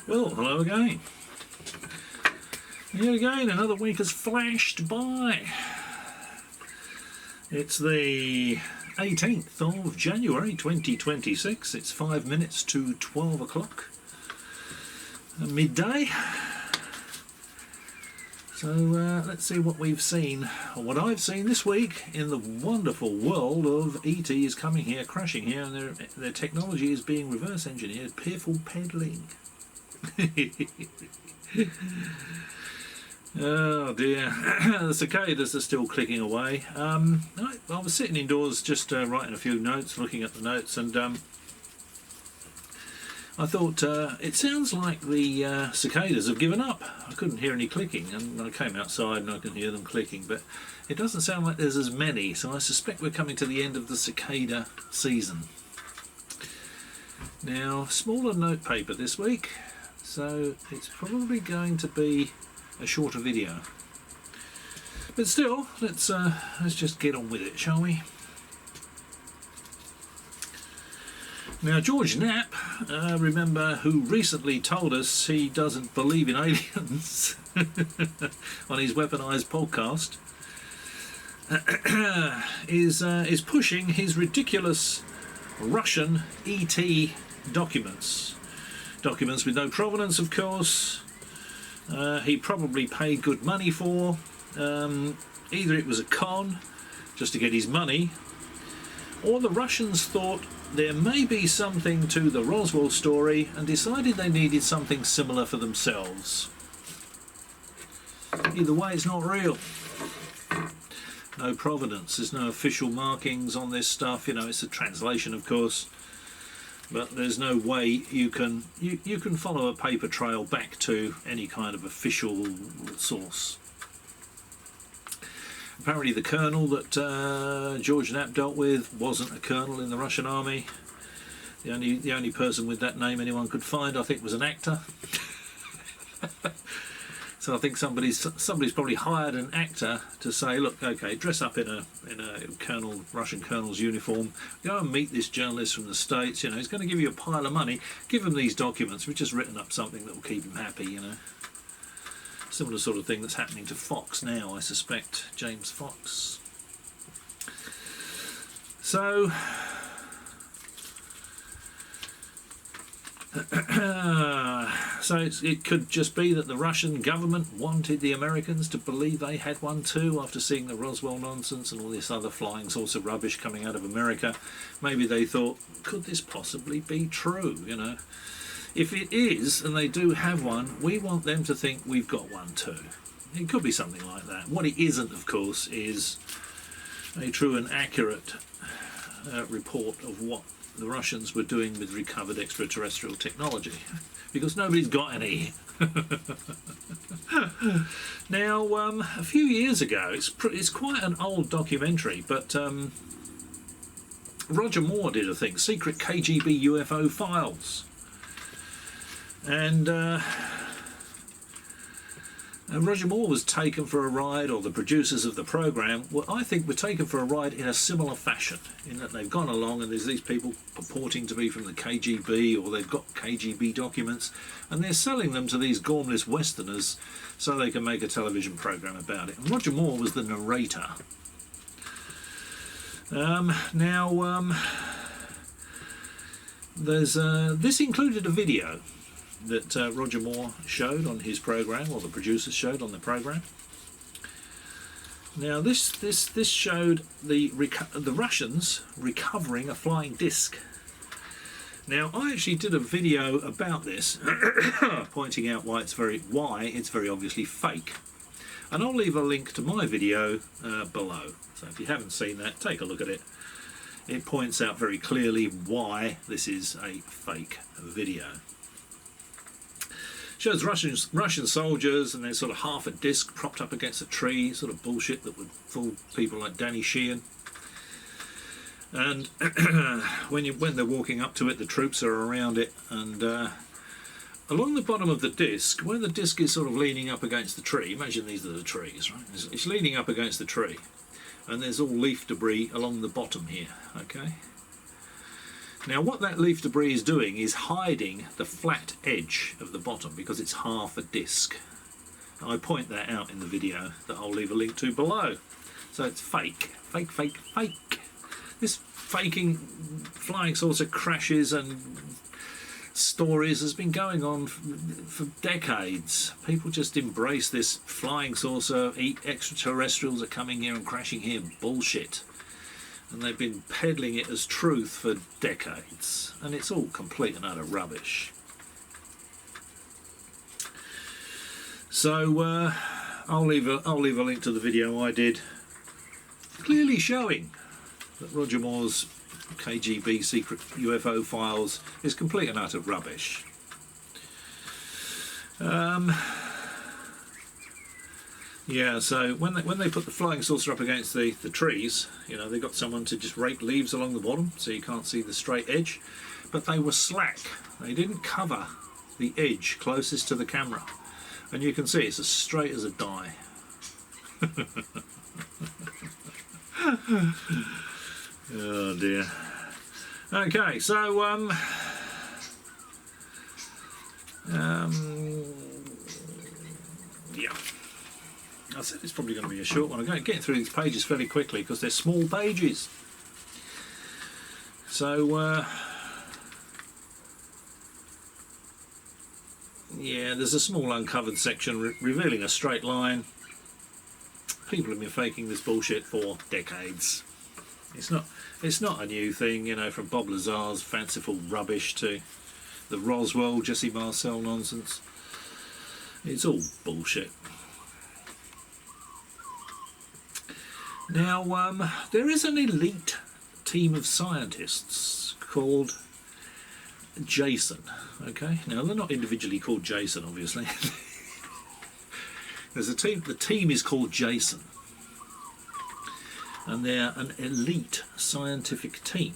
Well, hello again. Yet again, another week has flashed by. It's the 18th of January 2026. It's 5 minutes to 12 o'clock midday. So let's see what we've seen, or what I've seen this week in the wonderful world of ETs coming here, crashing here, and their technology is being reverse engineered, piffle peddling. Oh dear, the cicadas are still clicking away. I was sitting indoors just writing a few notes, looking at the notes, and I thought it sounds like the cicadas have given up. I couldn't hear any clicking, and I came outside and I can hear them clicking, but it doesn't sound like there's as many, so I suspect we're coming to the end of the cicada season. Now, smaller notepaper this week, so it's probably going to be a shorter video. But still, let's just get on with it, shall we? Now, George Knapp, remember, who recently told us he doesn't believe in aliens on his weaponized podcast, is pushing his ridiculous Russian ET documents with no provenance, of course. He probably paid good money for. Either it was a con just to get his money, or the Russians thought there may be something to the Roswell story and decided they needed something similar for themselves. Either way, it's not real. No provenance, there's no official markings on this stuff. You know, it's a translation, of course, but there's no way you can follow a paper trail back to any kind of official source. Apparently the colonel that George Knapp dealt with wasn't a colonel in the Russian army. The only person with that name anyone could find, I think, was an actor. So I think somebody's probably hired an actor to say, look, okay, dress up in a Russian colonel's uniform, go and meet this journalist from the States. You know, he's going to give you a pile of money. Give him these documents. We've just written up something that will keep him happy. You know, similar sort of thing that's happening to Fox now, I suspect. James Fox. So it could just be that the Russian government wanted the Americans to believe they had one too, after seeing the Roswell nonsense and all this other flying saucer rubbish coming out of America. Maybe they thought, could this possibly be true? You know, if it is, and they do have one, we want them to think we've got one too. It could be something like that. What it isn't, of course, is a true and accurate report of what the Russians were doing with recovered extraterrestrial technology, because nobody's got any. Now, a few years ago, it's quite an old documentary, but Roger Moore did a thing, Secret KGB UFO Files, and Roger Moore was taken for a ride, or the producers of the programme, well, I think were taken for a ride in a similar fashion, in that they've gone along and there's these people purporting to be from the KGB, or they've got KGB documents, and they're selling them to these gormless Westerners so they can make a television programme about it. And Roger Moore was the narrator. This included a video that Roger Moore showed on his program, or the producers showed on the program. Now, this showed the Russians recovering a flying disc. Now, I actually did a video about this, pointing out why it's very obviously fake, and I'll leave a link to my video below. So if you haven't seen that, take a look at it. It points out very clearly why this is a fake video. Shows Russian soldiers, and there's sort of half a disc propped up against a tree, sort of bullshit that would fool people like Danny Sheehan. And when they're walking up to it, the troops are around it, and along the bottom of the disc, where the disc is sort of leaning up against the tree, imagine these are the trees, right? It's leaning up against the tree, and there's all leaf debris along the bottom here, okay? Now what that leaf debris is doing is hiding the flat edge of the bottom because it's half a disc. I point that out in the video that I'll leave a link to below. So it's fake. Fake, fake, fake. This faking flying saucer crashes and stories has been going on for decades. People just embrace this flying saucer, extraterrestrials are coming here and crashing here bullshit. And they've been peddling it as truth for decades. And it's all complete and utter rubbish. So I'll leave a link to the video I did, clearly showing that Roger Moore's KGB secret UFO files is complete and utter rubbish. Yeah, so when they put the flying saucer up against the trees, you know, they got someone to just rake leaves along the bottom so you can't see the straight edge, but they were slack. They didn't cover the edge closest to the camera. And you can see it's as straight as a die. Oh dear. Okay, so yeah. I said it's probably going to be a short one. I'm getting through these pages fairly quickly because they're small pages. So yeah, there's a small uncovered section revealing a straight line. People have been faking this bullshit for decades. It's not a new thing, you know, from Bob Lazar's fanciful rubbish to the Roswell, Jesse Marcel nonsense. It's all bullshit. Now, there is an elite team of scientists called Jason. Okay, now they're not individually called Jason, obviously. There's a team. The team is called Jason, and they're an elite scientific team.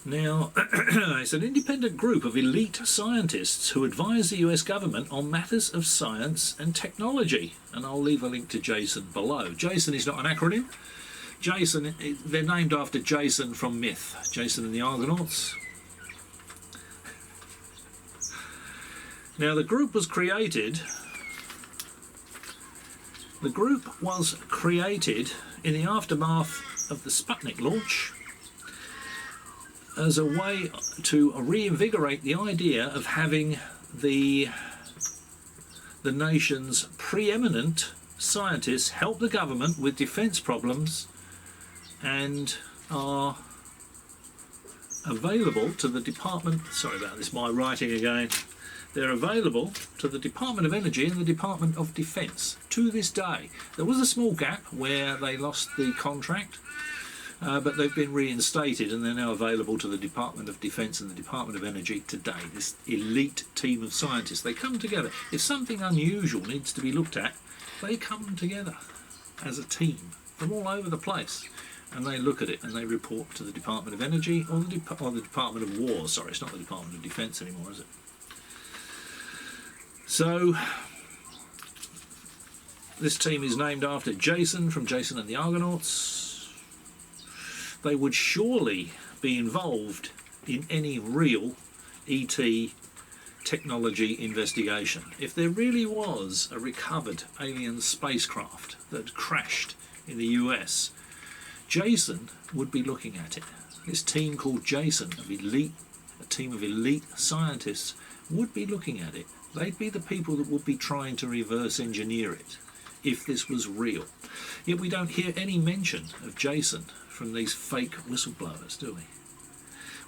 Now, it's an independent group of elite scientists who advise the US government on matters of science and technology. And I'll leave a link to Jason below. Jason is not an acronym. Jason, they're named after Jason from myth, Jason and the Argonauts. Now, the group was created in the aftermath of the Sputnik launch as a way to reinvigorate the idea of having the nation's preeminent scientists help the government with defence problems and are available to the department. Sorry about this, my writing again. They're available to the Department of Energy and the Department of Defence to this day. There was a small gap where they lost the contract, but they've been reinstated and they're now available to the Department of Defence and the Department of Energy today. This elite team of scientists, they come together. If something unusual needs to be looked at, they come together as a team from all over the place and they look at it and they report to the Department of Energy or the Department of War. Sorry, it's not the Department of Defence anymore, is it? So this team is named after Jason from Jason and the Argonauts. They would surely be involved in any real ET technology investigation. If there really was a recovered alien spacecraft that crashed in the US, Jason would be looking at it. This team called Jason, a team of elite scientists, would be looking at it. They'd be the people that would be trying to reverse engineer it if this was real. Yet we don't hear any mention of Jason from these fake whistleblowers, do we?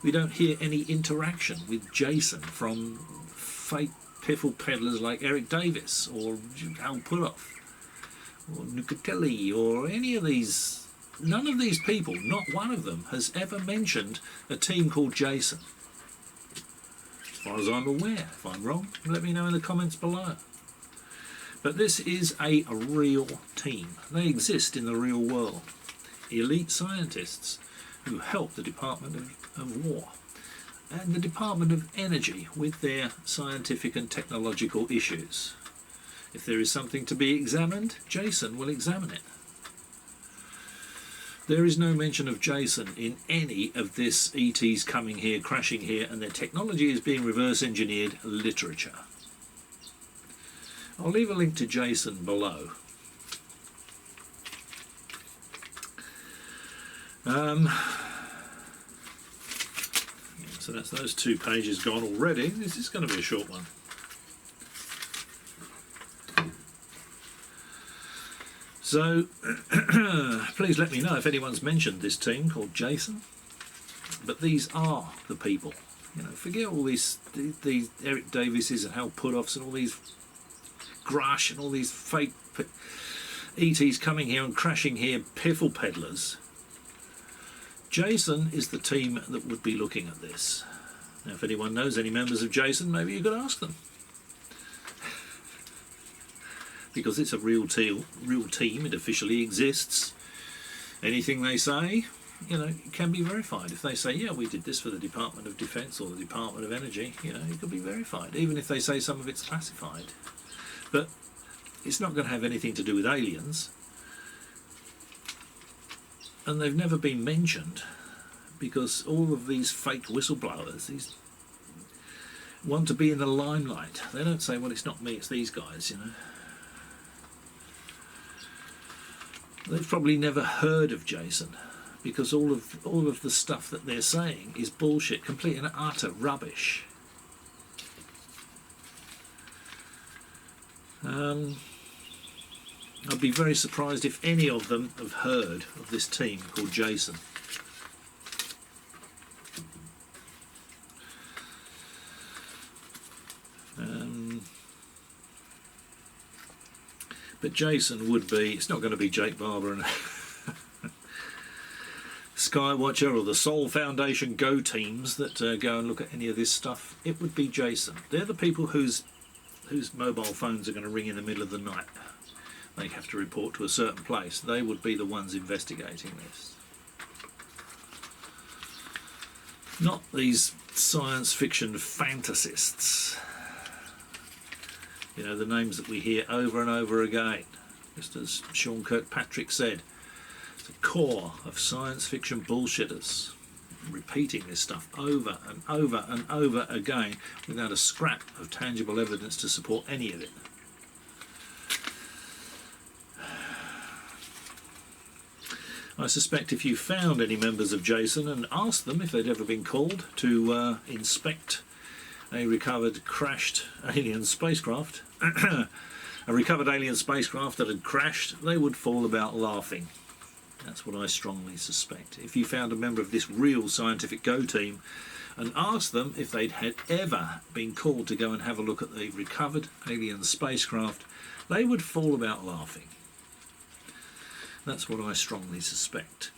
We don't hear any interaction with Jason from fake piffle peddlers like Eric Davis or Al Puroff or Nucatelli or any of these. None of these people, not one of them, has ever mentioned a team called Jason. As far as I'm aware. If I'm wrong, let me know in the comments below. But this is a real team. They exist in the real world. Elite scientists who help the Department of War and the Department of Energy with their scientific and technological issues. If there is something to be examined, Jason will examine it. There is no mention of Jason in any of this ETs coming here, crashing here, and their technology is being reverse engineered literature. I'll leave a link to Jason below. So that's those 2 pages gone already. This is going to be a short one. So please let me know if anyone's mentioned this team called Jason. But these are the people. You know, forget all these Eric Davises and Hal Putoffs and all these Grush and all these fake ETs coming here and crashing here, piffle peddlers. Jason is the team that would be looking at this. Now, if anyone knows any members of Jason, maybe you could ask them. Because it's a real team, it officially exists. Anything they say, you know, can be verified. If they say, yeah, we did this for the Department of Defence or the Department of Energy, you know, it could be verified, even if they say some of it's classified. But it's not going to have anything to do with aliens. And they've never been mentioned because all of these fake whistleblowers, these want to be in the limelight. They don't say, well, it's not me, it's these guys, you know. They've probably never heard of Jason because all of the stuff that they're saying is bullshit, complete and utter rubbish. I'd be very surprised if any of them have heard of this team called Jason. But Jason would be, it's not going to be Jake Barber and Skywatcher or the Soul Foundation Go teams that go and look at any of this stuff. It would be Jason. They're the people whose mobile phones are going to ring in the middle of the night. They have to report to a certain place. They would be the ones investigating this. Not these science fiction fantasists. You know, the names that we hear over and over again. Just as Sean Kirkpatrick said, the core of science fiction bullshitters. Repeating this stuff over and over and over again without a scrap of tangible evidence to support any of it. I suspect if you found any members of Jason and asked them if they'd ever been called to inspect a recovered crashed alien spacecraft, a recovered alien spacecraft that had crashed, they would fall about laughing. That's what I strongly suspect. If you found a member of this real scientific go team and asked them if they'd had ever been called to go and have a look at the recovered alien spacecraft, they would fall about laughing. That's what I strongly suspect.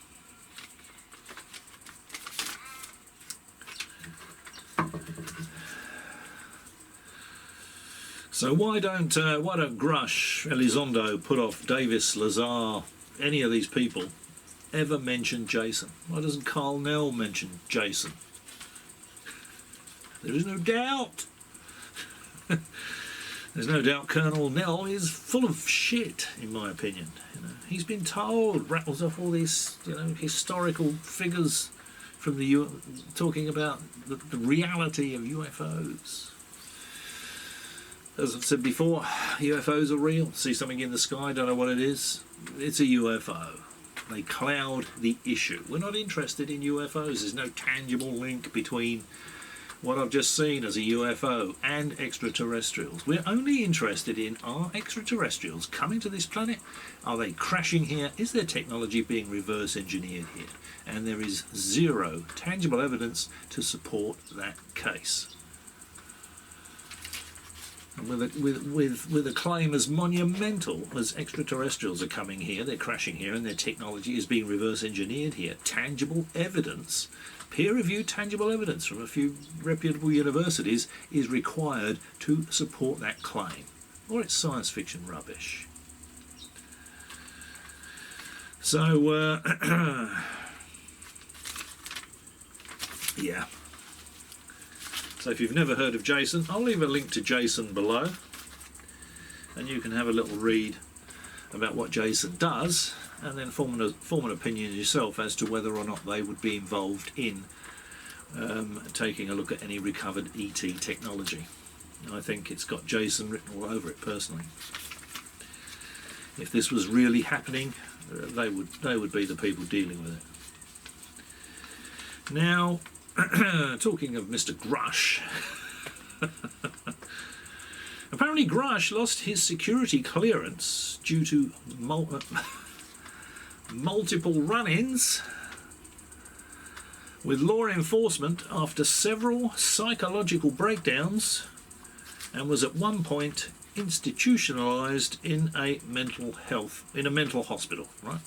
So why don't Grush, Elizondo, Putoff, Davis, Lazar, any of these people ever mention Jason? Why doesn't Carl Nell mention Jason? There is no doubt. There's no doubt Colonel Nell is full of shit, in my opinion. You know, he's been told, rattles off all these, you know, historical figures from the talking about the reality of UFOs. As I've said before, UFOs are real. See something in the sky, don't know what it is. It's a UFO. They cloud the issue. We're not interested in UFOs. There's no tangible link between what I've just seen as a UFO and extraterrestrials. We're only interested in, are extraterrestrials coming to this planet? Are they crashing here? Is their technology being reverse engineered here? And there is zero tangible evidence to support that case. And with a claim as monumental as extraterrestrials are coming here, they're crashing here, and their technology is being reverse engineered here, tangible evidence, peer-reviewed tangible evidence from a few reputable universities is required to support that claim, or it's science fiction rubbish. So, yeah. So if you've never heard of Jason, I'll leave a link to Jason below, and you can have a little read about what Jason does and then form an opinion yourself as to whether or not they would be involved in taking a look at any recovered ET technology. I think it's got Jason written all over it personally. If this was really happening, they would be the people dealing with it. Now, talking of Mr. Grush, apparently Grush lost his security clearance due to multiple run-ins with law enforcement after several psychological breakdowns, and was at one point institutionalized in a mental hospital, right?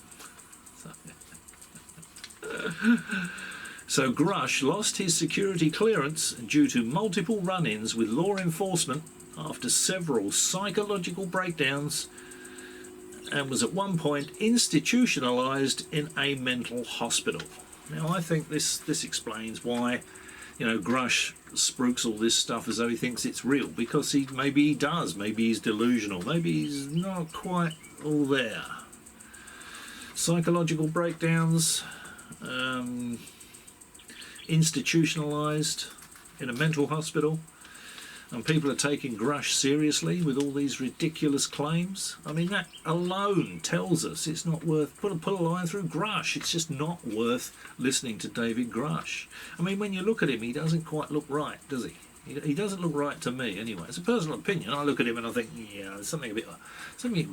So Grush lost his security clearance due to multiple run-ins with law enforcement after several psychological breakdowns, and was at one point institutionalized in a mental hospital. Now I think this explains why, you know, Grush spruiks all this stuff as though he thinks it's real, because maybe he does, maybe he's delusional, maybe he's not quite all there. Psychological breakdowns, institutionalized in a mental hospital, and people are taking Grush seriously with all these ridiculous claims. I mean, that alone tells us it's not worth... Put a line through Grush. It's just not worth listening to David Grush. I mean, when you look at him, he doesn't quite look right, does he? He doesn't look right to me, anyway. It's a personal opinion. I look at him and I think, yeah, there's something a bit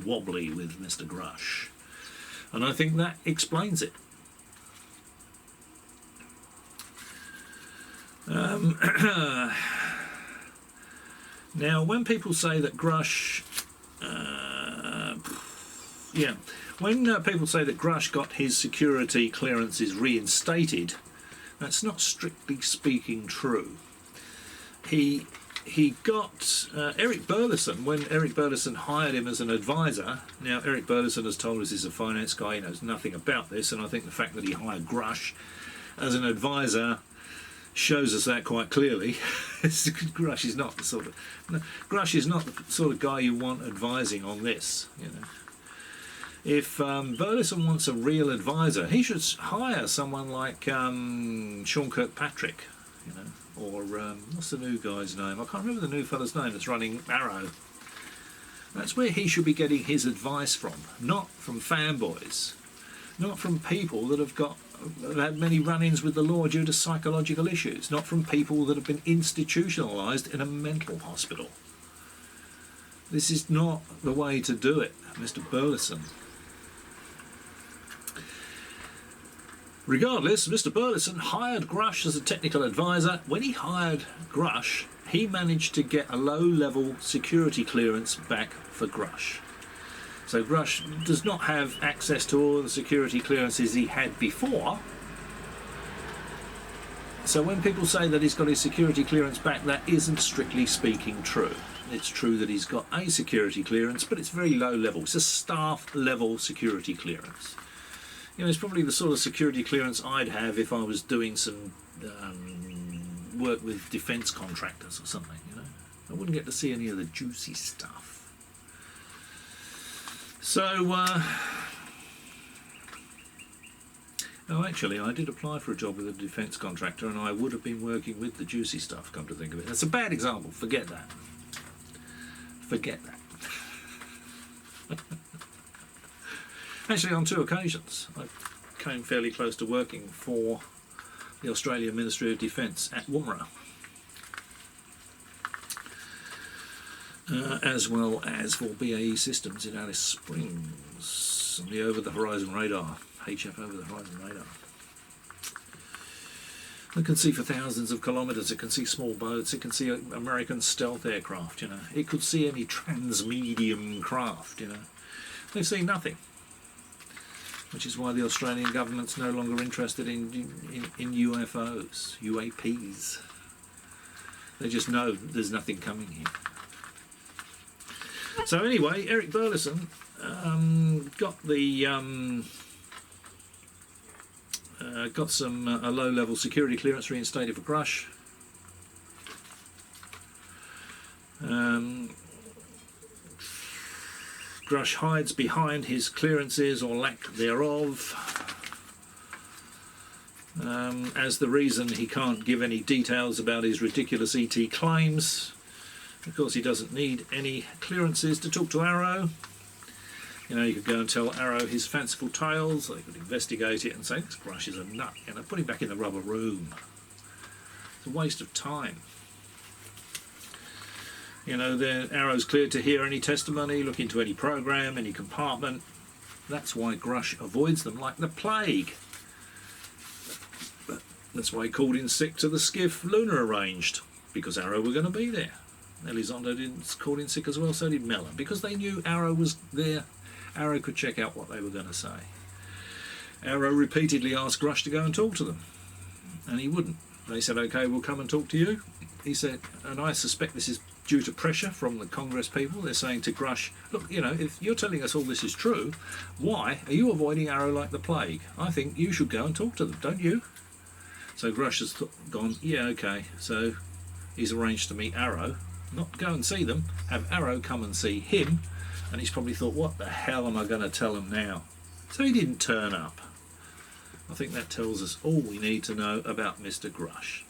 wobbly with Mr. Grush. And I think that explains it. Now, when people say that Grush, when people say that Grush got his security clearances reinstated, that's not strictly speaking true. He got Eric Burlison, when Eric Burlison hired him as an advisor. Now, Eric Burlison has told us he's a finance guy, he knows nothing about this, and I think the fact that he hired Grush as an advisor shows us that quite clearly. Grush is not the sort of guy you want advising on this, you know. If Burlison wants a real advisor, he should hire someone like Sean Kirkpatrick, you know, or what's the new guy's name? I can't remember the new fella's name that's running Arrow. That's where he should be getting his advice from, not from fanboys, not from people that have had many run-ins with the law due to psychological issues, not from people that have been institutionalized in a mental hospital. This is not the way to do it, Mr. Burlison. Regardless, Mr. Burlison hired Grush as a technical advisor. When he hired Grush, he managed to get a low-level security clearance back for Grush. So Grush does not have access to all the security clearances he had before. So when people say that he's got his security clearance back, that isn't strictly speaking true. It's true that he's got a security clearance, but it's very low level. It's a staff level security clearance. You know, it's probably the sort of security clearance I'd have if I was doing some work with defence contractors or something, you know. I wouldn't get to see any of the juicy stuff. So, actually, I did apply for a job with a defence contractor, and I would have been working with the juicy stuff, come to think of it. That's a bad example. Forget that. Forget that. Actually, on 2 occasions, I came fairly close to working for the Australian Ministry of Defence at Woomera. As well as for BAE Systems in Alice Springs on the over-the-horizon radar, HF over-the-horizon radar. It can see for thousands of kilometres, it can see small boats, it can see American stealth aircraft, you know. It could see any trans-medium craft, you know. They see nothing, which is why the Australian government's no longer interested in UFOs, UAPs. They just know there's nothing coming here. So anyway, Eric Burlison got a low-level security clearance reinstated for Grush. Grush hides behind his clearances or lack thereof as the reason he can't give any details about his ridiculous ET claims. Of course, he doesn't need any clearances to talk to Arrow. You know, you could go and tell Arrow his fanciful tales. They could investigate it and say, this Grush is a nut. You know, put him back in the rubber room. It's a waste of time. You know, the Arrow's cleared to hear any testimony, look into any program, any compartment. That's why Grush avoids them like the plague. That's why he called in sick to the skiff Luna arranged, because Arrow were going to be there. Elizondo didn't call in sick as well, so did Mellon, because they knew Arrow was there. Arrow could check out what they were going to say. Arrow repeatedly asked Grush to go and talk to them, and he wouldn't. They said, okay, we'll come and talk to you. He said, and I suspect this is due to pressure from the Congress people. They're saying to Grush, look, you know, if you're telling us all this is true, why are you avoiding Arrow like the plague? I think you should go and talk to them, don't you? So Grush has gone, yeah, okay. So he's arranged to meet Arrow, not go and see them, have Arrow come and see him, and he's probably thought, what the hell am I going to tell him now? So he didn't turn up. I think that tells us all we need to know about Mr. Grush.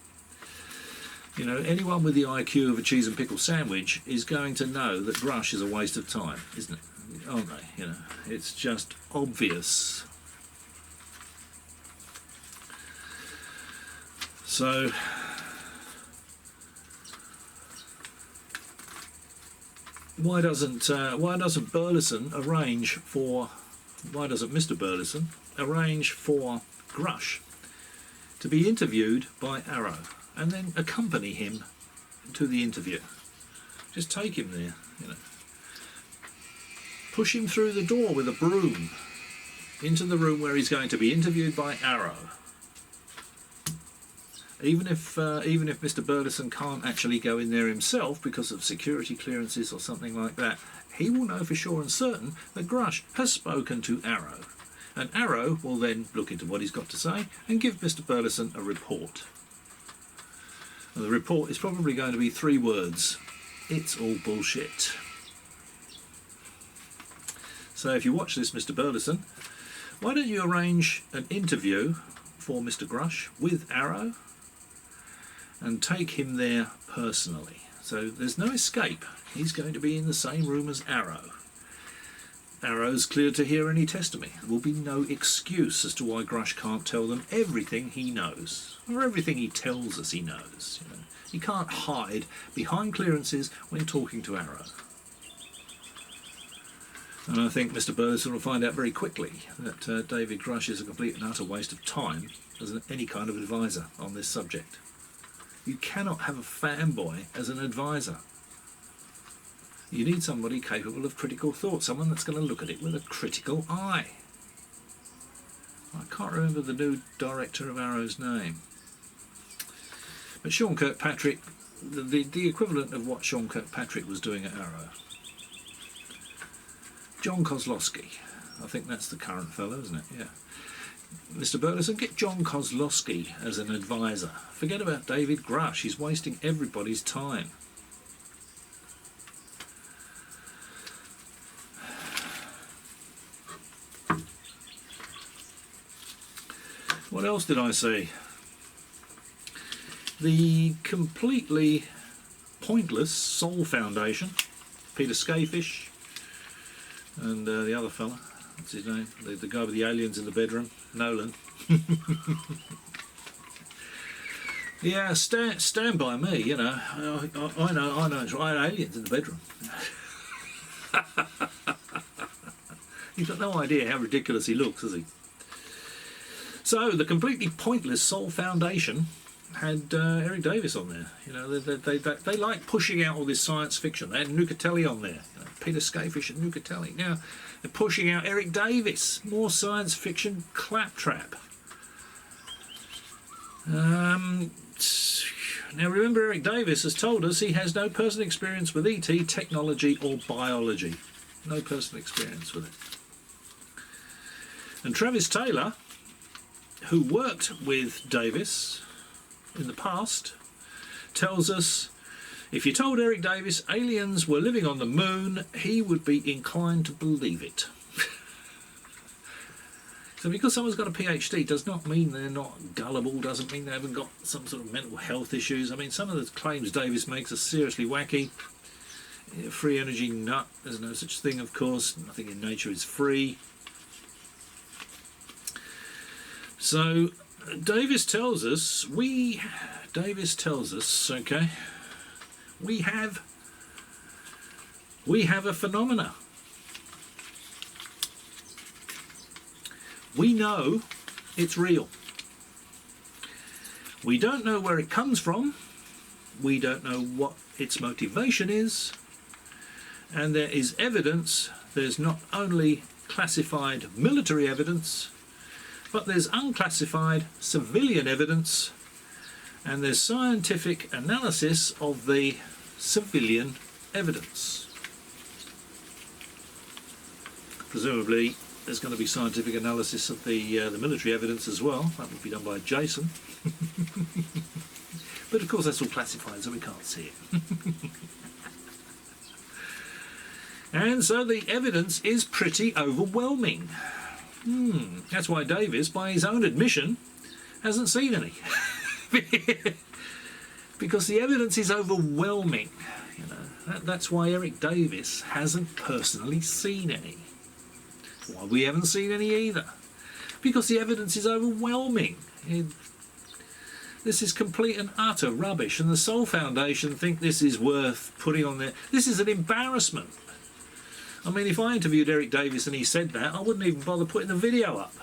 You know, anyone with the IQ of a cheese and pickle sandwich is going to know that Grush is a waste of time, isn't it? Aren't they? You know, it's just obvious. So, why doesn't Burlison arrange for? Why doesn't Mr. Burlison arrange for Grush to be interviewed by Arrow and then accompany him to the interview? Just take him there, you know. Push him through the door with a broom into the room where he's going to be interviewed by Arrow. Even if Mr. Burlison can't actually go in there himself because of security clearances or something like that, he will know for sure and certain that Grush has spoken to Arrow. And Arrow will then look into what he's got to say and give Mr. Burlison a report. And the report is probably going to be 3 words. It's all bullshit. So if you watch this, Mr. Burlison, why don't you arrange an interview for Mr. Grush with Arrow and take him there personally? So there's no escape. He's going to be in the same room as Arrow. Arrow's cleared to hear any testimony. There will be no excuse as to why Grush can't tell them everything he knows, or everything he tells us he knows. You know, he can't hide behind clearances when talking to Arrow. And I think Mr. Burlison will find out very quickly that David Grush is a complete and utter waste of time as any kind of advisor on this subject. You cannot have a fanboy as an advisor. You need somebody capable of critical thought, someone that's going to look at it with a critical eye. I can't remember the new director of Arrow's name. But Sean Kirkpatrick, the equivalent of what Sean Kirkpatrick was doing at Arrow. John Kozlowski. I think that's the current fellow, isn't it? Yeah. Mr. Burlison, get John Kozlowski as an advisor. Forget about David Grush. He's wasting everybody's time. What else did I say? The completely pointless Soul Foundation, Peter Skafish, and the other fella, what's his name? The guy with the aliens in the bedroom, Nolan. Yeah, stand by me, you know. I know it's right, aliens in the bedroom. He's got no idea how ridiculous he looks, has he? So, the completely pointless Soul Foundation had Eric Davis on there. You know, they like pushing out all this science fiction. They had Nucatelli on there, you know, Peter Skafish and Nucatelli. Now they're pushing out Eric Davis, more science fiction claptrap. Now remember, Eric Davis has told us he has no personal experience with ET, technology or biology. No personal experience with it. And Travis Taylor, who worked with Davis in the past, tells us If you told Eric Davis aliens were living on the moon, he would be inclined to believe it. So because someone's got a PhD does not mean they're not gullible, doesn't mean they haven't got some sort of mental health issues. I mean, some of the claims Davis makes are seriously wacky. Free energy nut, there's no such thing, of course. Nothing in nature is free. So Davis tells us, okay, we have a phenomena. We know it's real. We don't know where it comes from. We don't know what its motivation is. And there is evidence. There's not only classified military evidence, but there's unclassified civilian evidence, and there's scientific analysis of the civilian evidence. Presumably there's going to be scientific analysis of the military evidence as well. That would be done by Jason. But of course that's all classified, so we can't see it. And so the evidence is pretty overwhelming. That's why Davis, by his own admission, hasn't seen any. Because the evidence is overwhelming. You know, that's why Eric Davis hasn't personally seen any. Why we haven't seen any either. Because the evidence is overwhelming. This is complete and utter rubbish, and the Soul Foundation think this is worth putting on there. This is an embarrassment. I mean, if I interviewed Eric Davis and he said that, I wouldn't even bother putting the video up.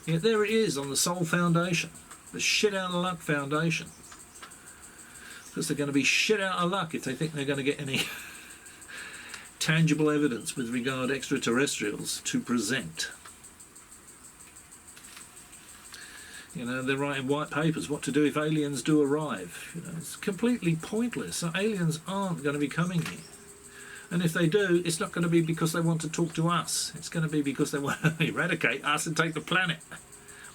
Yet there it is on the Soul Foundation, the shit out of luck foundation. Because they're going to be shit out of luck if they think they're going to get any tangible evidence with regard to extraterrestrials to present. You know, they're writing white papers, what to do if aliens do arrive. You know, it's completely pointless. So aliens aren't going to be coming here. And if they do, it's not going to be because they want to talk to us. It's going to be because they want to eradicate us and take the planet.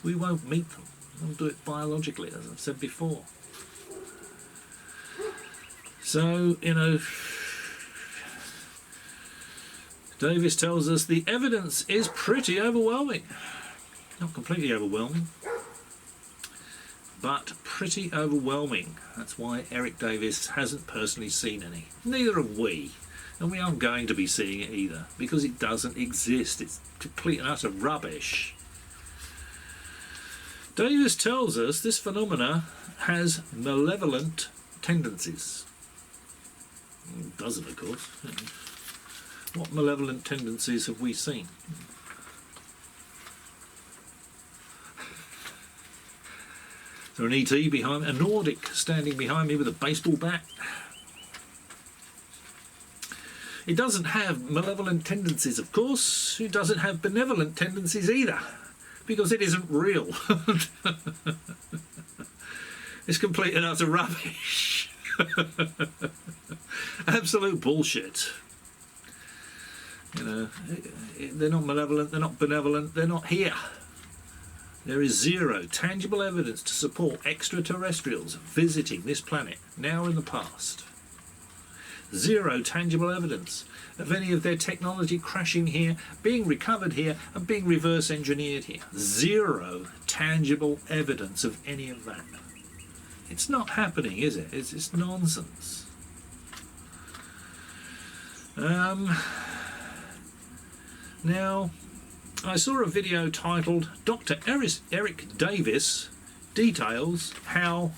We won't meet them. We'll do it biologically, as I've said before. So, you know, Davis tells us the evidence is pretty overwhelming. Not completely overwhelming, but pretty overwhelming. That's why Eric Davis hasn't personally seen any. Neither have we. And we aren't going to be seeing it either, because it doesn't exist. It's complete and utter rubbish. Davis tells us this phenomena has malevolent tendencies. It doesn't, of course. What malevolent tendencies have we seen? Is there an ET behind me? A Nordic standing behind me with a baseball bat? It doesn't have malevolent tendencies, of course. It doesn't have benevolent tendencies either, because it isn't real. It's complete and utter rubbish. Absolute bullshit. You know, they're not malevolent, they're not benevolent, they're not here. There is zero tangible evidence to support extraterrestrials visiting this planet, now or in the past. Zero tangible evidence of any of their technology crashing here, being recovered here, and being reverse engineered here. Zero tangible evidence of any of that. It's not happening, is it? It's nonsense. Now, I saw a video titled Dr. Eric Davis details how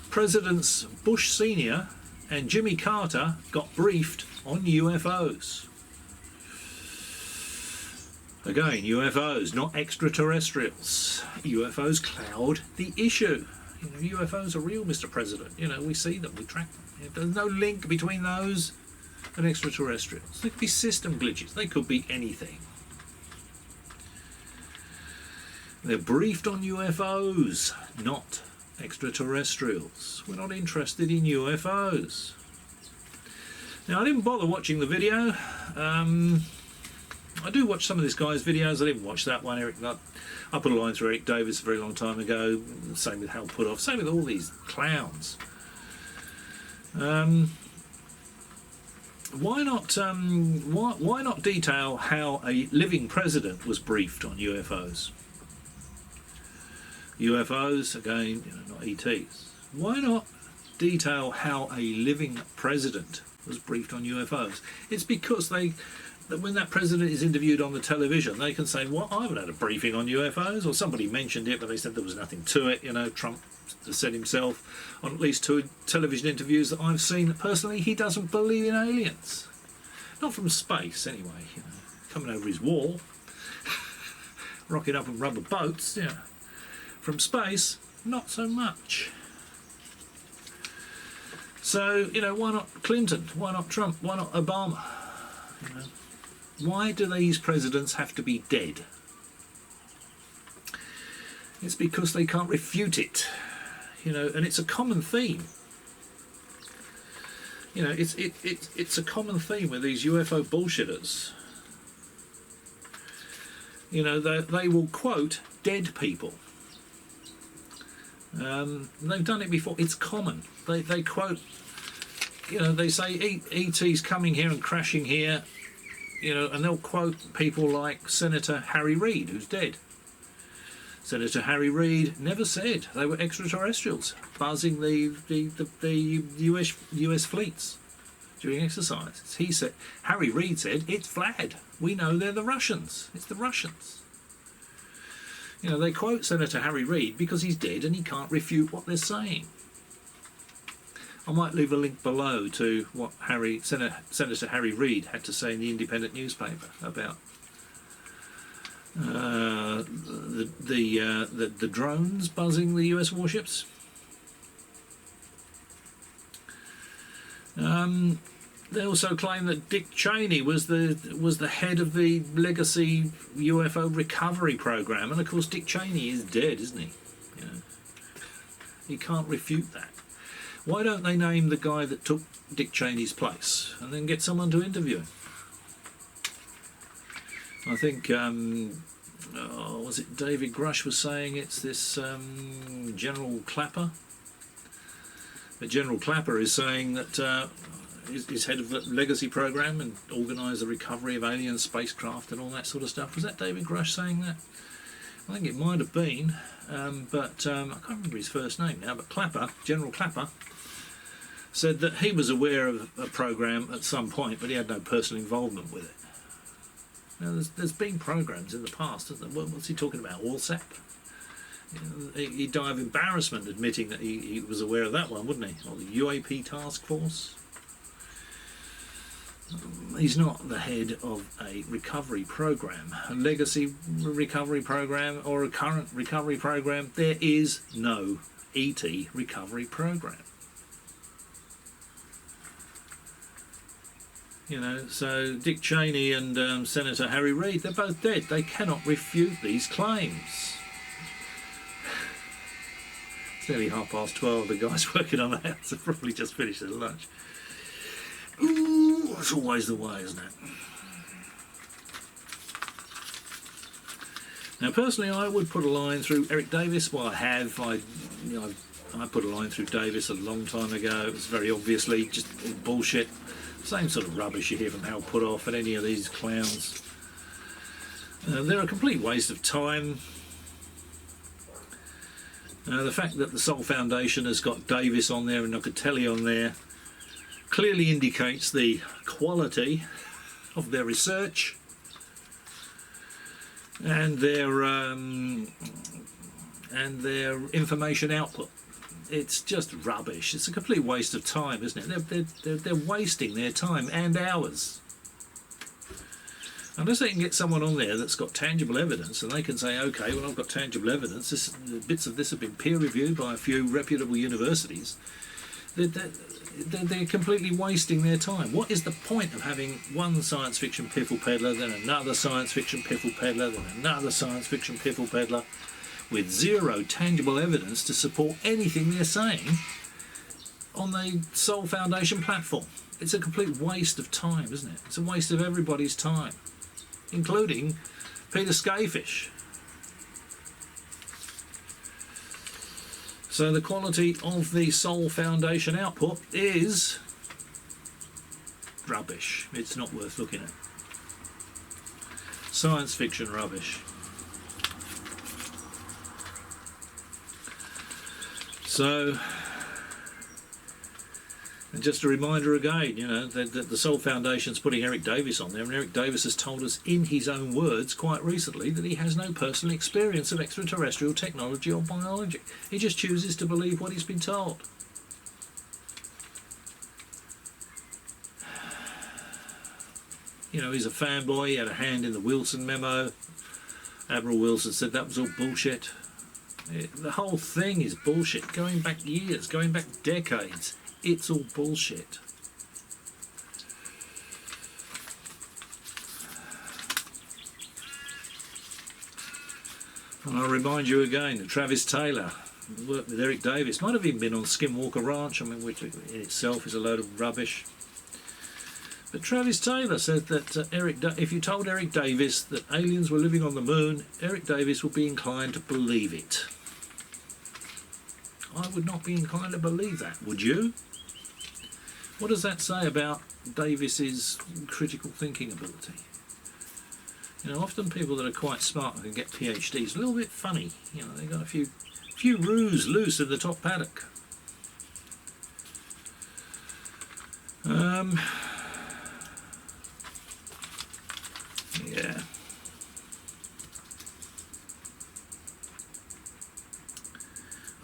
Presidents Bush Sr. and Jimmy Carter got briefed on UFOs. Again, UFOs, not extraterrestrials. UFOs cloud the issue. You know, UFOs are real, Mr. President. You know, we see them, we track them. There's no link between those and extraterrestrials. They could be system glitches. They could be anything. They're briefed on UFOs, not extraterrestrials. We're not interested in UFOs. Now, I didn't bother watching the video. I do watch some of this guy's videos. I didn't watch that one. I put a line through Eric Davis a very long time ago. Same with Hal Puthoff. Same with all these clowns. Why not detail how a living president was briefed on UFOs? UFOs, again, not ETs. Why not detail how a living president was briefed on UFOs? It's because when that president is interviewed on the television, they can say, well, I haven't had a briefing on UFOs, or somebody mentioned it, but they said there was nothing to it. Trump said himself on at least 2 television interviews that I've seen that personally he doesn't believe in aliens. Not from space, anyway. Coming over his wall, rocking up in rubber boats, From space, not so much. So, why not Clinton? Why not Trump? Why not Obama? Why do these presidents have to be dead? It's because they can't refute it, and it's a common theme. It's a common theme with these UFO bullshitters. They will quote dead people. They've done it before. It's common. They quote, they say ET's coming here and crashing here, and they'll quote people like Senator Harry Reid, who's dead. Senator Harry Reid never said they were extraterrestrials buzzing the US fleets during exercises. Harry Reid said, it's Vlad. We know they're the Russians. It's the Russians. They quote Senator Harry Reid because he's dead and he can't refute what they're saying. I might leave a link below to what Senator Harry Reid had to say in the Independent newspaper about the drones buzzing the US warships. They also claim that Dick Cheney was the head of the legacy UFO recovery program, and of course Dick Cheney is dead, isn't he? He can't refute that. Why don't they name the guy that took Dick Cheney's place and then get someone to interview him? I think, was it David Grush was saying it's this General Clapper? But General Clapper is saying that he's head of the legacy program and organised the recovery of alien spacecraft and all that sort of stuff. Was that David Grush saying that? I think it might have been, but I can't remember his first name now. But Clapper, General Clapper, said that he was aware of a program at some point, but he had no personal involvement with it. Now, there's been programs in the past, isn't there? What's he talking about? Allsap? He'd die of embarrassment admitting that he was aware of that one, wouldn't he? Or the UAP task force. He's not the head of a recovery program, a legacy recovery program or a current recovery program. There is no ET recovery program. So Dick Cheney and Senator Harry Reid, they're both dead. They cannot refute these claims. It's nearly 12:30. The guys working on the house have probably just finished their lunch. Ooh, that's always the way, isn't it? Now, personally, I would put a line through Eric Davis. Well, I have. I put a line through Davis a long time ago. It was very obviously just bullshit. Same sort of rubbish you hear from Hal Puthoff and any of these clowns. They're a complete waste of time. The fact that the Soul Foundation has got Davis on there and Locatelli on there clearly indicates the quality of their research and their information output. It's just rubbish. It's a complete waste of time, isn't it? They're wasting their time and ours. Unless they can get someone on there that's got tangible evidence and they can say, okay, well, I've got tangible evidence, bits of this have been peer reviewed by a few reputable universities, they're completely wasting their time. What is the point of having one science fiction piffle peddler, then another science fiction piffle peddler, then another science fiction piffle peddler, with zero tangible evidence to support anything they're saying on the Soul Foundation platform? It's a complete waste of time, isn't it? It's a waste of everybody's time, including Peter Skafish. So the quality of the Sol Foundation output is rubbish. It's not worth looking at. Science fiction rubbish. So, and just a reminder again, you know, that the Sol Foundation's putting Eric Davis on there, and Eric Davis has told us in his own words quite recently that he has no personal experience of extraterrestrial technology or biology. He just chooses to believe what he's been told. You know, he's a fanboy, he had a hand in the Wilson memo. Admiral Wilson said that was all bullshit. The whole thing is bullshit, going back years, going back decades. It's all bullshit. And I'll remind you again that Travis Taylor worked with Eric Davis, might have even been on Skinwalker Ranch, I mean, which in itself is a load of rubbish. But Travis Taylor said that if you told Eric Davis that aliens were living on the moon, Eric Davis would be inclined to believe it. I would not be inclined to believe that, would you? What does that say about Davis's critical thinking ability? You know, often people that are quite smart and can get PhDs, a little bit funny. You know, they've got a few roos loose in the top paddock. Yeah.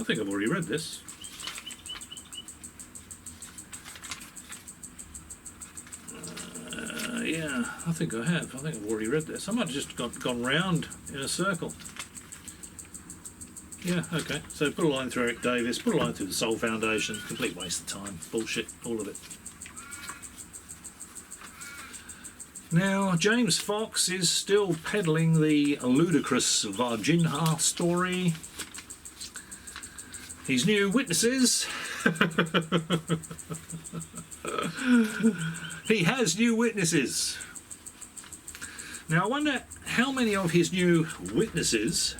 I think I've already read this. Yeah, I think I have. I think I've already read this. I might have just gone round in a circle. Yeah, okay. So put a line through Eric Davis, put a line through the Sol Foundation. Complete waste of time. Bullshit, all of it. Now, James Fox is still peddling the ludicrous Varginha story. His new witnesses. He has new witnesses. Now, I wonder how many of his new witnesses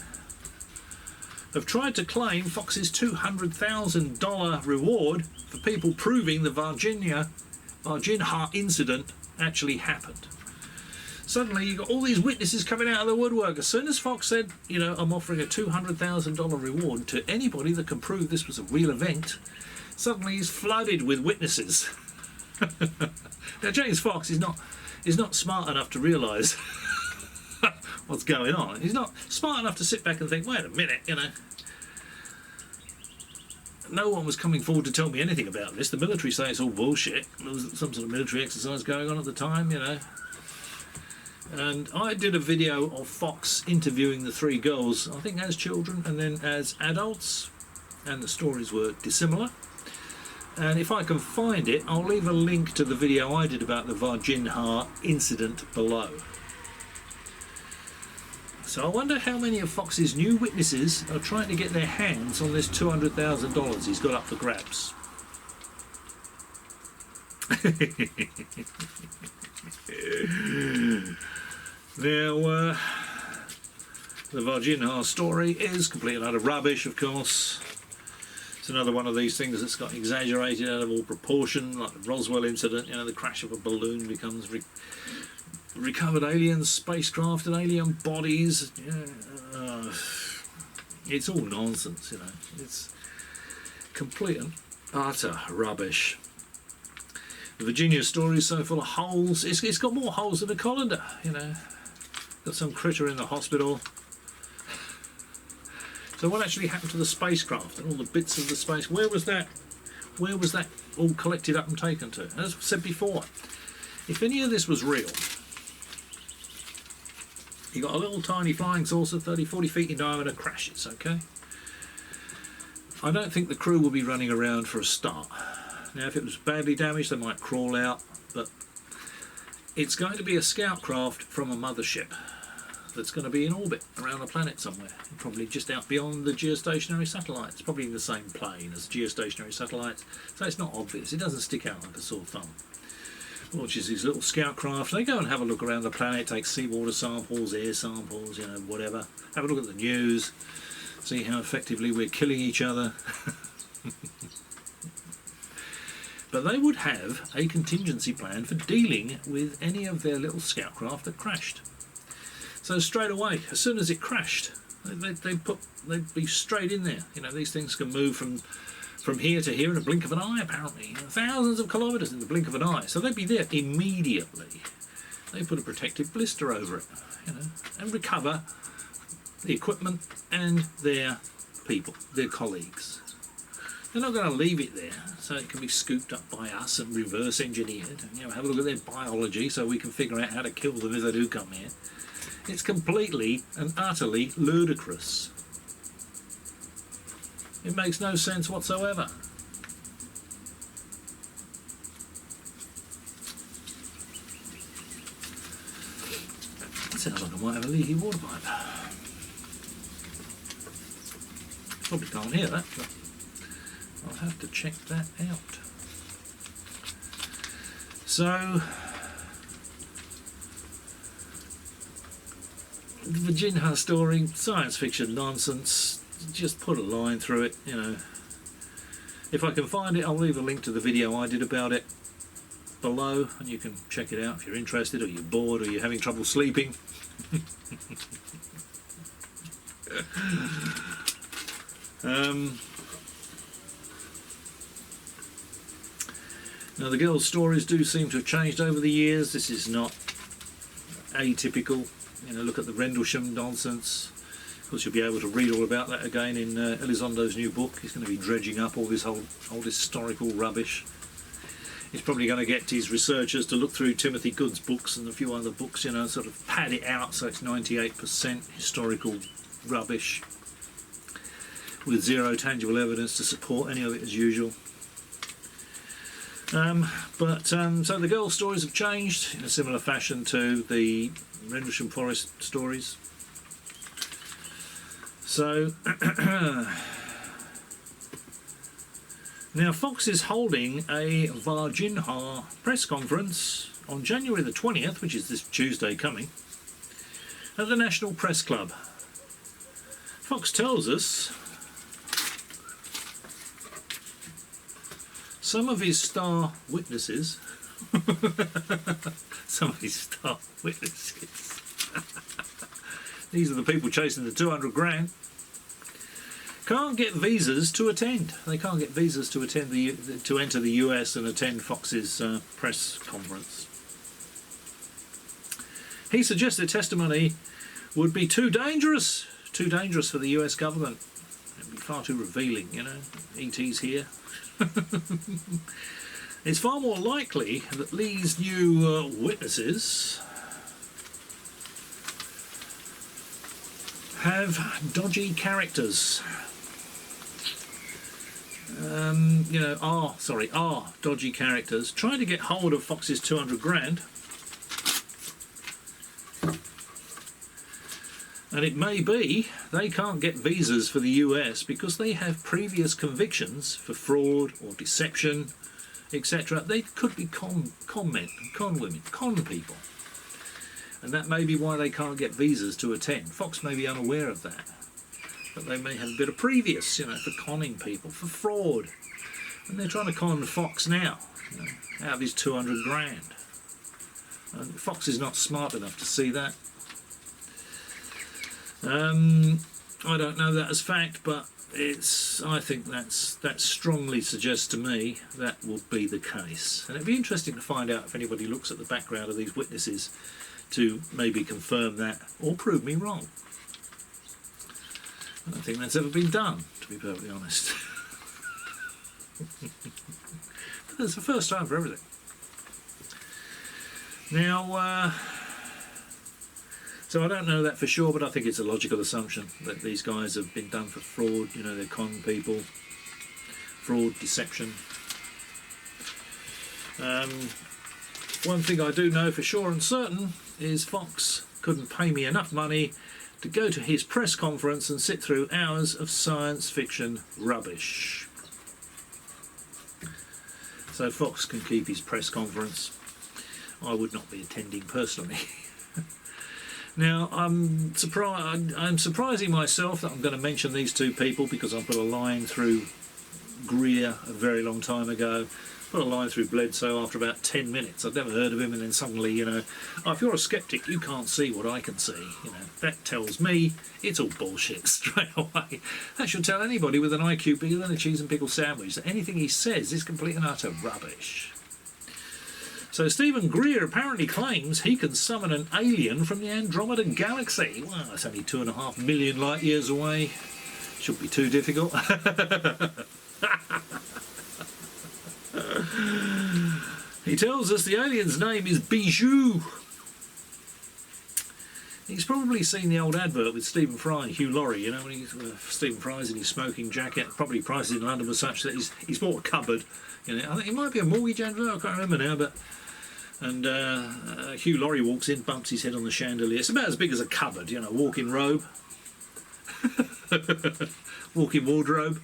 have tried to claim Fox's $200,000 reward for people proving the Varginha incident actually happened. Suddenly you got all these witnesses coming out of the woodwork. As soon as Fox said, you know, I'm offering a $200,000 reward to anybody that can prove this was a real event, suddenly he's flooded with witnesses. Now James Fox is not smart enough to realise what's going on. He's not smart enough to sit back and think, wait a minute, you know, no one was coming forward to tell me anything about this. The military say it's all bullshit. There was some sort of military exercise going on at the time, you know. And I did a video of Fox interviewing the three girls, I think as children and then as adults, and the stories were dissimilar. And if I can find it, I'll leave a link to the video I did about the Varginha incident below. So I wonder how many of Fox's new witnesses are trying to get their hands on this $200,000 he's got up for grabs. Now, the Varginha story is complete and utter rubbish, of course. It's another one of these things that's got exaggerated out of all proportion, like the Roswell incident, you know, the crash of a balloon becomes recovered alien spacecraft and alien bodies. Yeah, it's all nonsense, you know. It's complete and utter rubbish. The Virginia story is so full of holes. It's got more holes than a colander, you know. Got some critter in the hospital. So what actually happened to the spacecraft and all the bits of the space? Where was that all collected up and taken to? As I said before, if any of this was real, you got a little tiny flying saucer, 30, 40 feet in diameter, crashes, okay? I don't think the crew will be running around for a start. Now, if it was badly damaged, they might crawl out, but it's going to be a scout craft from a mothership that's going to be in orbit around the planet somewhere, probably just out beyond the geostationary satellites, probably in the same plane as geostationary satellites, so it's not obvious. It doesn't stick out like a sore thumb. Launches these little scout craft, they go and have a look around the planet, take seawater samples, air samples, you know, whatever, have a look at the news, see how effectively we're killing each other. But they would have a contingency plan for dealing with any of their little scout craft that crashed. So straight away, as soon as it crashed, they'd be straight in there. You know, these things can move from here to here in a blink of an eye, apparently. You know, thousands of kilometres in the blink of an eye. So they'd be there immediately. They put a protective blister over it, you know, and recover the equipment and their people, their colleagues. They're not going to leave it there so it can be scooped up by us and reverse engineered and, you know, have a look at their biology so we can figure out how to kill them if they do come here. It's completely and utterly ludicrous. It makes no sense whatsoever. It sounds like I might have a leaky water pipe. Probably can't hear that, but I'll have to check that out. So, the Varginha story, science fiction nonsense, just put a line through it, you know. If I can find it, I'll leave a link to the video I did about it below, and you can check it out if you're interested, or you're bored, or you're having trouble sleeping. Now the girls' stories do seem to have changed over the years. This is not atypical. You know, look at the Rendlesham nonsense. Of course, you'll be able to read all about that again in Elizondo's new book. He's going to be dredging up all this old historical rubbish. He's probably going to get his researchers to look through Timothy Good's books and a few other books, you know, sort of pad it out so it's 98% historical rubbish with zero tangible evidence to support any of it as usual. So the girls' stories have changed in a similar fashion to the Rendlesham Forest stories. So now Fox is holding a Varginha press conference on January the 20th, which is this Tuesday coming, at the National Press Club. Fox tells us some of his star witnesses these are the people chasing the 200 grand, can't get visas to attend. They can't get visas to attend to enter the US and attend Fox's press conference. He suggests their testimony would be too dangerous for the US government. It'd be far too revealing, you know. ET's here. It's far more likely that these new witnesses have dodgy characters. Are dodgy characters trying to get hold of Fox's 200 grand. And it may be they can't get visas for the US because they have previous convictions for fraud or deception, etc. They could be con women, con people. And that may be why they can't get visas to attend. Fox may be unaware of that. But they may have a bit of previous, you know, for conning people, for fraud. And they're trying to con Fox now, you know, out of his 200 grand. And Fox is not smart enough to see that. I don't know that as fact, but I think that strongly suggests to me that will be the case. And it'd be interesting to find out if anybody looks at the background of these witnesses to maybe confirm that or prove me wrong. I don't think that's ever been done, to be perfectly honest. But it's the first time for everything. Now, so I don't know that for sure, but I think it's a logical assumption that these guys have been done for fraud. You know, they're con people, fraud, deception. One thing I do know for sure and certain is Fox couldn't pay me enough money to go to his press conference and sit through hours of science fiction rubbish. So Fox can keep his press conference. I would not be attending personally. Now, I'm surprising myself that I'm going to mention these two people, because I put a line through Greer a very long time ago, put a line through Bledsoe after about 10 minutes. I'd never heard of him, and then suddenly, you know, oh, if you're a sceptic, you can't see what I can see. You know, that tells me it's all bullshit straight away. That should tell anybody with an IQ bigger than a cheese and pickle sandwich that anything he says is complete and utter rubbish. So Stephen Greer apparently claims he can summon an alien from the Andromeda Galaxy. Well, that's only 2.5 million light years away. Shouldn't be too difficult. He tells us the alien's name is Bijou. He's probably seen the old advert with Stephen Fry and Hugh Laurie, you know, when Stephen Fry's in his smoking jacket. Probably prices in London were such that he's bought a cupboard. You know, I think it might be a mortgage advert, I can't remember now, but... And Hugh Laurie walks in, bumps his head on the chandelier. It's about as big as a cupboard, you know, walk-in robe. Walk-in wardrobe.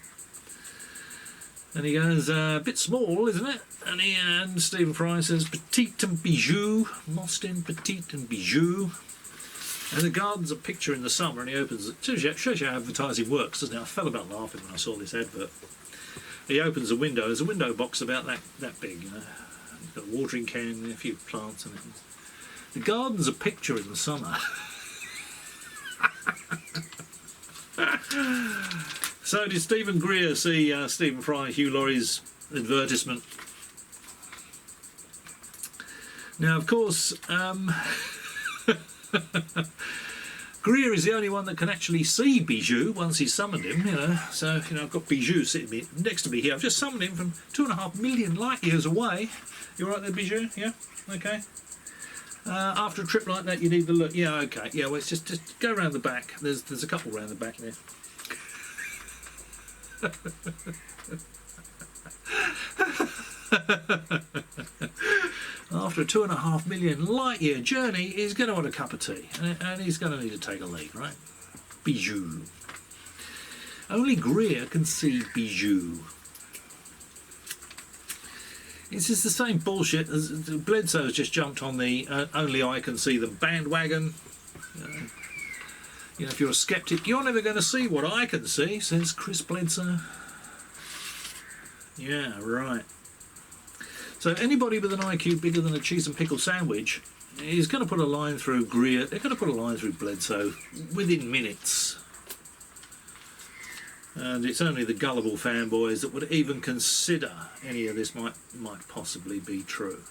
And he goes, a bit small, isn't it? And Stephen Fry says, petite and bijou, Mostyn, petite and bijou. And the garden's a picture in the summer, and he opens it. Shows you how advertising works, doesn't it? I fell about laughing when I saw this advert. He opens a window. There's a window box about that big, you know. He's got a watering can and a few plants and everything. The garden's a picture in the summer. So did Stephen Greer see Stephen Fry and Hugh Laurie's advertisement? Now, of course, Greer is the only one that can actually see Bijou once he's summoned him, you know. So, you know, I've got Bijou sitting next to me here. I've just summoned him from 2.5 million light years away. You all right there, Bijou? Yeah? Okay. After a trip like that, you need to look. Yeah, okay. Yeah, well, it's just go around the back. There's a couple around the back there. After a 2.5 million light year journey, he's going to want a cup of tea, and he's going to need to take a leak, right? Bijou. Only Greer can see Bijou. It's just the same bullshit as Bledsoe's just jumped on the only I can see them bandwagon. You know, if you're a sceptic, you're never going to see what I can see, says Chris Bledsoe. Yeah, right. So anybody with an IQ bigger than a cheese and pickle sandwich is going to put a line through Greer. They're going to put a line through Bledsoe within minutes. And it's only the gullible fanboys that would even consider any of this might possibly be true.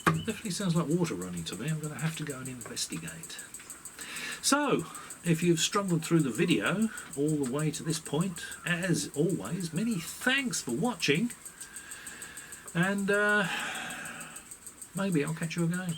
Definitely sounds like water running to me. I'm going to have to go and investigate. So, if you've struggled through the video all the way to this point, as always, many thanks for watching. And maybe I'll catch you again.